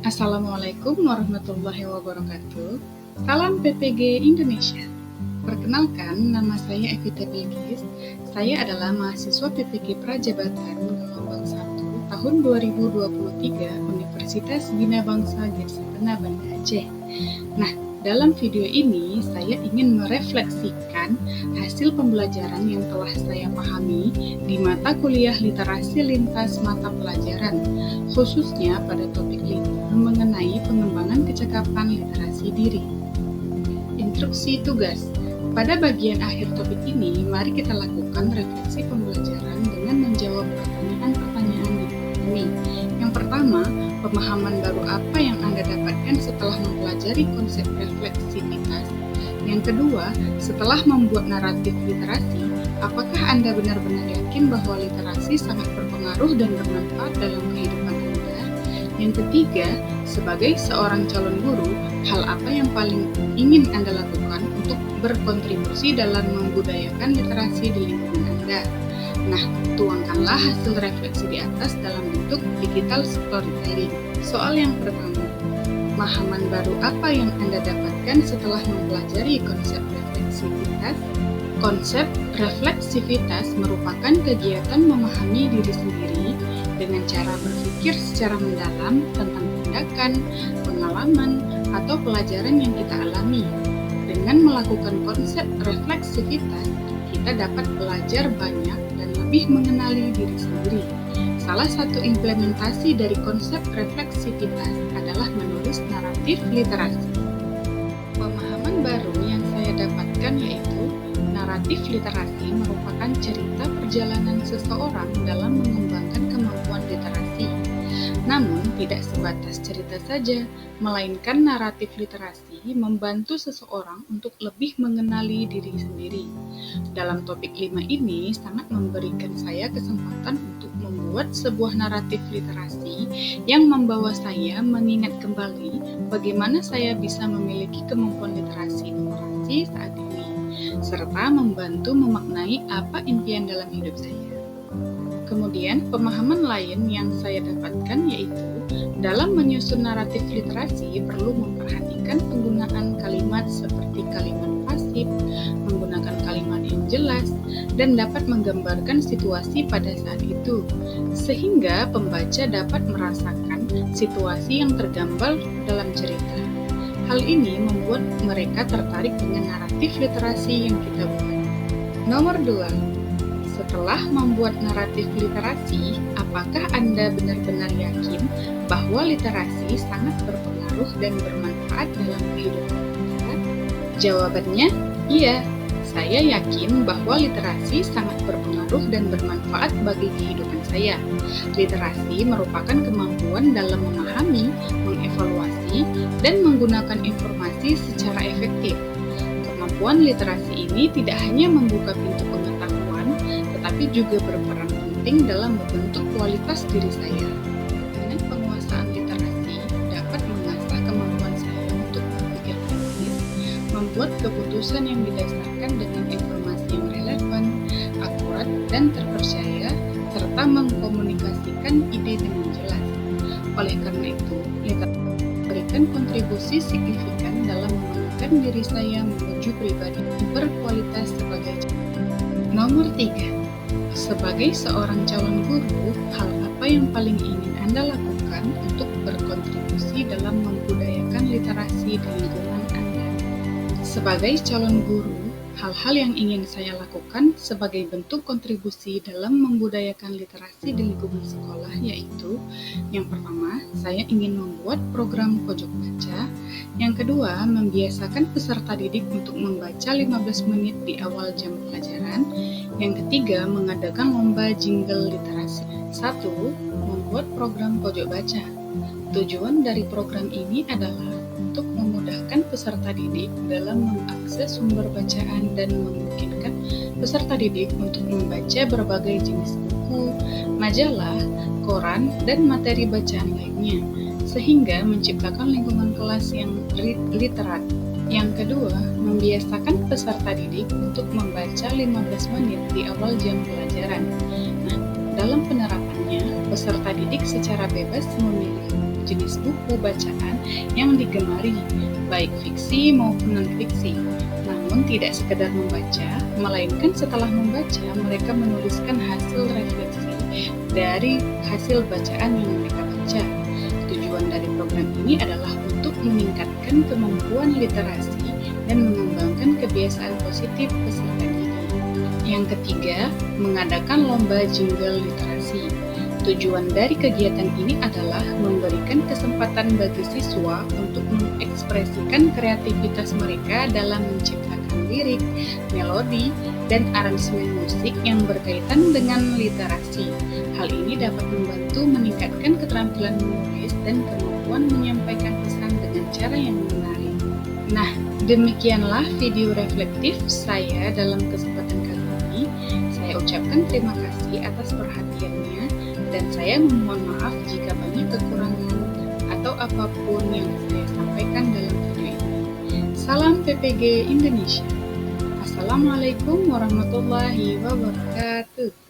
Assalamualaikum warahmatullahi wabarakatuh. Salam PPG Indonesia. Perkenalkan, nama saya Evita Bilgis. Saya adalah mahasiswa PPG Prajabatan gelombang 1 tahun 2023 Universitas Bina Bangsa Girsapena Banda Aceh. Nah, dalam video ini saya ingin merefleksikan hasil pembelajaran yang telah saya pahami di mata kuliah literasi lintas mata pelajaran, khususnya pada topik 5 mengenai pengembangan kecakapan literasi diri. Instruksi tugas. Pada bagian akhir topik ini, mari kita lakukan refleksi pembelajaran dengan menjawab pertanyaan-pertanyaan di buku ini. Yang pertama, pemahaman baru apa yang Anda dapatkan setelah mempelajari konsep refleksivitas? Yang kedua, setelah membuat naratif literasi, apakah Anda benar-benar yakin bahwa literasi sangat berpengaruh dan bermanfaat dalam kehidupan Anda? Yang ketiga, sebagai seorang calon guru, hal apa yang paling ingin Anda lakukan untuk berkontribusi dalam membudayakan literasi di lingkungan Anda? Nah, tuangkanlah hasil refleksi di atas dalam bentuk digital storytelling. Soal yang pertama, pemahaman baru apa yang Anda dapatkan setelah mempelajari konsep refleksivitas? Konsep refleksivitas merupakan kegiatan memahami diri sendiri dengan cara berpikir secara mendalam tentang tindakan, pengalaman, atau pelajaran yang kita alami. Dengan melakukan konsep refleksivitas, kita dapat belajar banyak dan lebih mengenali diri sendiri. Salah satu implementasi dari konsep refleksivitas adalah menulis naratif literasi. Pemahaman baru yang saya dapatkan yaitu naratif literasi merupakan cerita perjalanan seseorang dalam mengembangkan kemampuan literasi. Namun, tidak sebatas cerita saja, melainkan naratif literasi membantu seseorang untuk lebih mengenali diri sendiri. Dalam topik 5 ini sangat memberikan saya kesempatan untuk membuat sebuah naratif literasi yang membawa saya mengingat kembali bagaimana saya bisa memiliki kemampuan literasi saat ini, serta membantu memaknai apa impian dalam hidup saya. Kemudian, pemahaman lain yang saya dapatkan yaitu dalam menyusun naratif literasi perlu memperhatikan penggunaan kalimat seperti kalimat pasif, menggunakan kalimat yang jelas, dan dapat menggambarkan situasi pada saat itu, sehingga pembaca dapat merasakan situasi yang tergambar dalam cerita. Hal ini membuat mereka tertarik dengan naratif literasi yang kita buat. Nomor 2. Setelah membuat naratif literasi, apakah Anda benar-benar yakin bahwa literasi sangat berpengaruh dan bermanfaat dalam kehidupan Anda? Jawabannya, iya. Saya yakin bahwa literasi sangat berpengaruh dan bermanfaat bagi kehidupan saya. Literasi merupakan kemampuan dalam memahami, mengevaluasi, dan menggunakan informasi secara efektif. Kemampuan literasi ini tidak hanya membuka pintu pengetahuan, tetapi juga berperan penting dalam membentuk kualitas diri saya. Dengan penguasaan literasi dapat mengasah kemampuan saya untuk berpikir kritis, membuat keputusan yang didasarkan dengan informasi yang relevan, akurat, dan terpercaya, serta mengkomunikasikan ide dengan jelas. Oleh karena itu, literasi memberikan kontribusi signifikan dalam mengembangkan diri saya menuju pribadi berkualitas sebagai Nomor 3. Sebagai seorang calon guru, hal apa yang paling ingin Anda lakukan untuk berkontribusi dalam membudayakan literasi di lingkungan Anda? Sebagai calon guru, hal-hal yang ingin saya lakukan sebagai bentuk kontribusi dalam membudayakan literasi di lingkungan sekolah yaitu, yang pertama, saya ingin membuat program pojok baca. Yang kedua, membiasakan peserta didik untuk membaca 15 menit di awal jam pelajaran. Yang ketiga, mengadakan lomba jingle literasi. 1. Membuat program pojok baca. Tujuan dari program ini adalah untuk memudahkan peserta didik dalam mengakses sumber bacaan dan memungkinkan peserta didik untuk membaca berbagai jenis buku, majalah, koran, dan materi bacaan lainnya, sehingga menciptakan lingkungan kelas yang literat. Yang kedua, membiasakan peserta didik untuk membaca 15 menit di awal jam pelajaran. Nah, dalam penerapannya, peserta didik secara bebas memilih jenis buku bacaan yang digemari, baik fiksi maupun non-fiksi. Namun tidak sekedar membaca, melainkan setelah membaca mereka menuliskan hasil refleksi dari hasil bacaan yang mereka baca. Tujuan dari program ini adalah untuk meningkatkan kemampuan literasi dan mengembangkan kebiasaan positif peserta didik. Yang ketiga, mengadakan lomba jingle literasi. Tujuan dari kegiatan ini adalah memberikan kesempatan bagi siswa untuk mengekspresikan kreativitas mereka dalam menciptakan lirik, melodi, dan aransemen musik yang berkaitan dengan literasi. Hal ini dapat membantu meningkatkan keterampilan menulis dan kemampuan menyampaikan pesan dengan cara yang menarik. Nah, demikianlah video reflektif saya dalam kesempatan kali ini. Saya ucapkan terima kasih atas perhatiannya dan saya memohon maaf jika banyak kekurangan atau apapun yang saya sampaikan dalam video ini. Salam PPG Indonesia. Assalamualaikum warahmatullahi wabarakatuh.